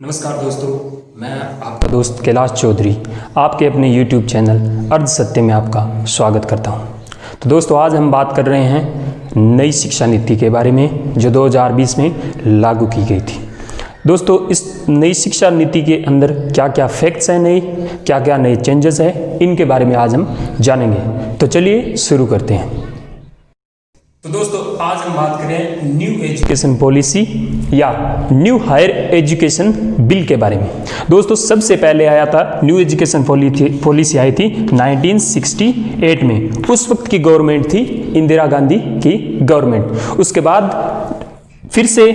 नमस्कार दोस्तों, मैं आपका दोस्त कैलाश चौधरी आपके अपने YouTube चैनल अर्ध सत्य में आपका स्वागत करता हूं। तो दोस्तों, आज हम बात कर रहे हैं नई शिक्षा नीति के बारे में जो 2020 में लागू की गई थी। दोस्तों, इस नई शिक्षा नीति के अंदर क्या क्या फैक्ट्स हैं, क्या क्या नए चेंजेस हैं, इनके बारे में आज हम जानेंगे। तो चलिए शुरू करते हैं। तो दोस्तों, आज हम बात करें न्यू एजुकेशन पॉलिसी या न्यू हायर एजुकेशन बिल के बारे में। दोस्तों, सबसे पहले आया था न्यू एजुकेशन पॉलिसी आई थी 1968 में। उस वक्त की गवर्नमेंट थी इंदिरा गांधी की गवर्नमेंट। उसके बाद फिर से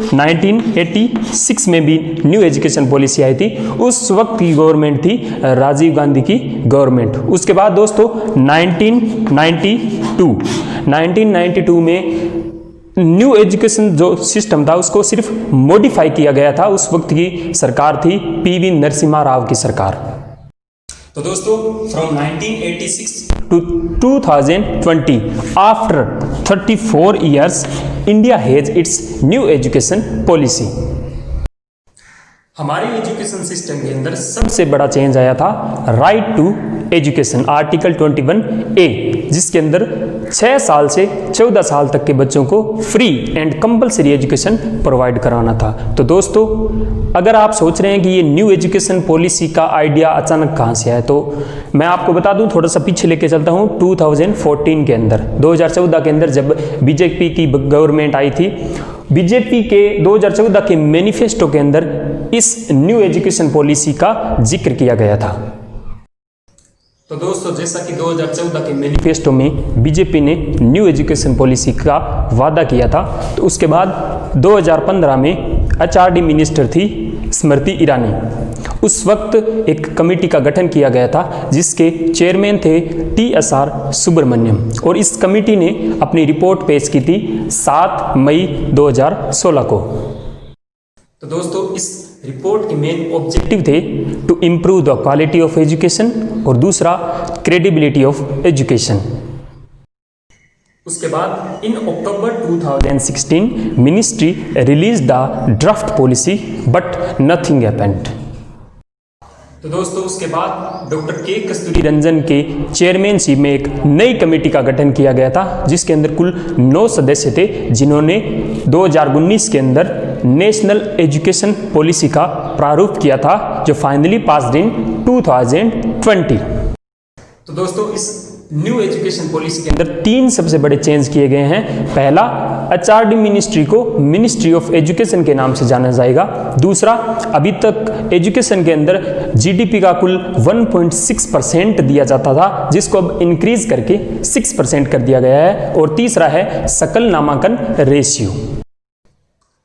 1986 में भी न्यू एजुकेशन पॉलिसी आई थी। उस वक्त की गवर्नमेंट थी राजीव गांधी की गवर्नमेंट। उसके बाद दोस्तों 1992 में न्यू एजुकेशन जो सिस्टम था उसको सिर्फ मॉडिफाई किया गया था। उस वक्त की सरकार थी पीवी नरसिम्हा राव की सरकार। तो दोस्तों, from 1986 to 2020, after 34 years, India has its new education policy. हमारे एजुकेशन सिस्टम के अंदर सबसे बड़ा चेंज आया था right to education, article 21A, जिसके अंदर 6 साल से 14 साल तक के बच्चों को free and compulsory education provide कराना था। तो दोस्तों, अगर आप सोच रहे हैं कि ये न्यू एजुकेशन पॉलिसी का आइडिया अचानक कहाँ से आया, तो मैं आपको बता दूं, थोड़ा सा पीछे लेके चलता हूँ। 2014 के अंदर, 2014 के अंदर जब बीजेपी की गवर्नमेंट आई थी, बीजेपी के 2014 के मैनिफेस्टो के अंदर इस न्यू एजुकेशन पॉलिसी का जिक्र किया गया था। तो दोस्तों, जैसा कि 2014 के मैनिफेस्टो में बीजेपी ने न्यू एजुकेशन पॉलिसी का वादा किया था, तो उसके बाद 2015 में एचआरडी मिनिस्टर थी स्मृति ईरानी। उस वक्त एक कमेटी का गठन किया गया था जिसके चेयरमैन थे TSR सुब्रमण्यम, और इस कमेटी ने अपनी रिपोर्ट पेश की थी 7 मई 2016 को। तो दोस्तों, इस रिपोर्ट के मेन ऑब्जेक्टिव थे to improve the quality of education और दूसरा क्रेडिबिलिटी ऑफ एजुकेशन। उसके बाद in October 2016 ministry release the draft policy but nothing happened. तो दोस्तों, उसके बाद डॉक्टर के कस्तूरी रंजन के चेयरमैनशिप में एक नई कमेटी का गठन किया गया था जिसके अंदर कुल 9 सदस्य थे, जिन्होंने 2019 के अंदर नेशनल एजुकेशन पॉलिसी का प्रारूप किया था जो फाइनली पास्ड इन 2020। तो दोस्तों, इस न्यू एजुकेशन पॉलिसी के अंदर 3 सबसे बड़े चेंज किए गए हैं। पहला, एचआरडी मिनिस्ट्री को मिनिस्ट्री ऑफ एजुकेशन के नाम से जाना जाएगा। दूसरा, अभी तक एजुकेशन के अंदर जीडीपी का कुल 1.6% दिया जाता था, जिसको अब इंक्रीज करके 6% कर दिया गया है। और तीसरा है सकल नामांकन रेशियो।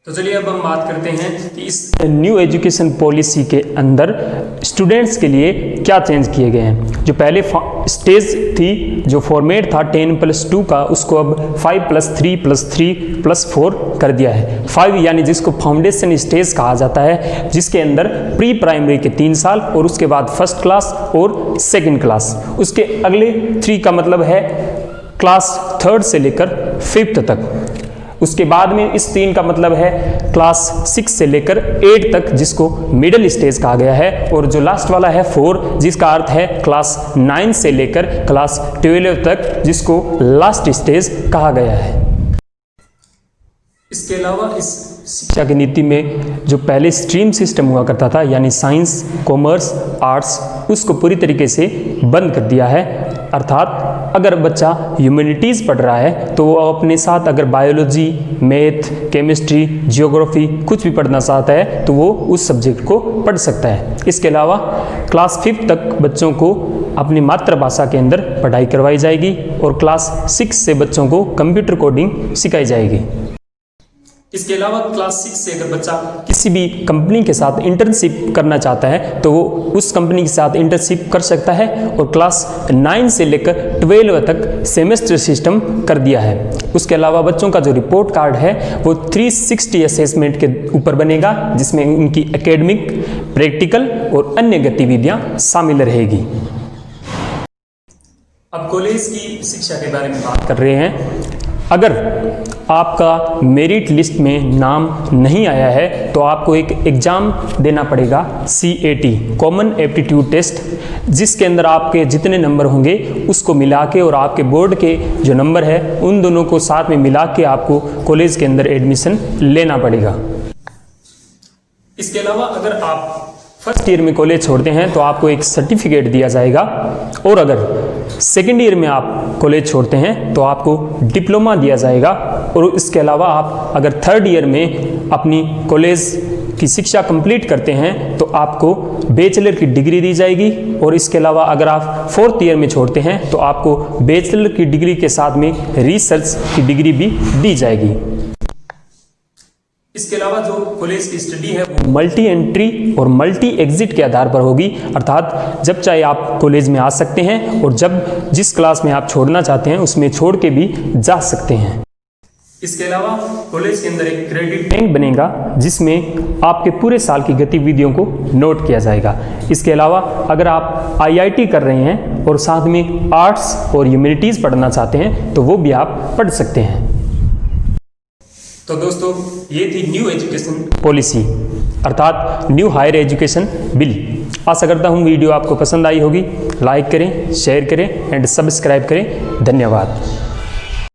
तो चलिए अब हम बात करते हैं कि इस न्यू एजुकेशन पॉलिसी के अंदर स्टूडेंट्स के लिए क्या चेंज किए गए हैं। जो पहले स्टेज थी, जो फॉर्मेट था 10+2 का, उसको अब 5+3+3+4 कर दिया है। 5 यानी जिसको फाउंडेशन स्टेज कहा जाता है, जिसके अंदर प्री प्राइमरी के 3 साल और उसके बाद फर्स्ट क्लास और सेकेंड क्लास। उसके अगले 3 का मतलब है क्लास 3rd से लेकर 5th तक। उसके बाद में इस 3 का मतलब है क्लास 6 से लेकर 8 तक, जिसको मिडिल स्टेज कहा गया है। और जो लास्ट वाला है 4, जिसका अर्थ है क्लास 9 से लेकर क्लास 12 तक, जिसको लास्ट स्टेज कहा गया है। इसके अलावा इस शिक्षा की नीति में जो पहले स्ट्रीम सिस्टम हुआ करता था, यानी साइंस, कॉमर्स, आर्ट्स, उसको पूरी तरीके से बंद कर दिया है। अर्थात अगर बच्चा ह्यूमैनिटीज़ पढ़ रहा है तो वो अपने साथ अगर बायोलॉजी, मैथ, केमिस्ट्री, जियोग्राफी कुछ भी पढ़ना चाहता है तो वो उस सब्जेक्ट को पढ़ सकता है। इसके अलावा क्लास 5 तक बच्चों को अपनी मातृभाषा के अंदर पढ़ाई करवाई जाएगी और क्लास 6 से बच्चों को कंप्यूटर कोडिंग सिखाई जाएगी। इसके अलावा क्लास 6 से अगर बच्चा किसी भी कंपनी के साथ इंटर्नशिप करना चाहता है तो वो उस कंपनी के साथ इंटर्नशिप कर सकता है। और क्लास 9 से लेकर 12 तक सेमेस्टर सिस्टम कर दिया है। उसके अलावा बच्चों का जो रिपोर्ट कार्ड है वो 360 असेसमेंट के ऊपर बनेगा, जिसमें उनकी एकेडमिक, प्रैक्टिकल और अन्य गतिविधियां शामिल रहेगी। अब कॉलेज की शिक्षा के बारे में बात कर रहे हैं। अगर आपका मेरिट लिस्ट में नाम नहीं आया है तो आपको एक एग्ज़ाम देना पड़ेगा CAT कॉमन एप्टीट्यूड टेस्ट, जिसके अंदर आपके जितने नंबर होंगे उसको मिला के और आपके बोर्ड के जो नंबर है उन दोनों को साथ में मिला के आपको कॉलेज के अंदर एडमिशन लेना पड़ेगा। इसके अलावा अगर आप फर्स्ट ईयर में कॉलेज छोड़ते हैं तो आपको एक सर्टिफिकेट दिया जाएगा, और अगर सेकेंड ईयर में आप कॉलेज छोड़ते हैं तो आपको डिप्लोमा दिया जाएगा, और इसके अलावा आप अगर थर्ड ईयर में अपनी कॉलेज की शिक्षा कंप्लीट करते हैं तो आपको बैचलर की डिग्री दी जाएगी, और इसके अलावा अगर आप फोर्थ ईयर में छोड़ते हैं तो आपको बैचलर की डिग्री के साथ में रिसर्च की डिग्री भी दी जाएगी। इसके अलावा जो कॉलेज की स्टडी है वो मल्टी एंट्री और मल्टी एग्जिट के आधार पर होगी, अर्थात जब चाहे आप कॉलेज में आ सकते हैं और जब जिस क्लास में आप छोड़ना चाहते हैं उसमें छोड़ के भी जा सकते हैं। इसके अलावा कॉलेज के अंदर एक क्रेडिट बैंक बनेगा जिसमें आपके पूरे साल की गतिविधियों को नोट किया जाएगा। इसके अलावा अगर आप IIT कर रहे हैं और साथ में आर्ट्स और ह्यूमैनिटीज़ पढ़ना चाहते हैं तो वो भी आप पढ़ सकते हैं। तो दोस्तों ये थी न्यू एजुकेशन पॉलिसी अर्थात न्यू हायर एजुकेशन बिल। आशा करता हूँ वीडियो आपको पसंद आई होगी। लाइक करें, शेयर करें एंड सब्सक्राइब करें। धन्यवाद।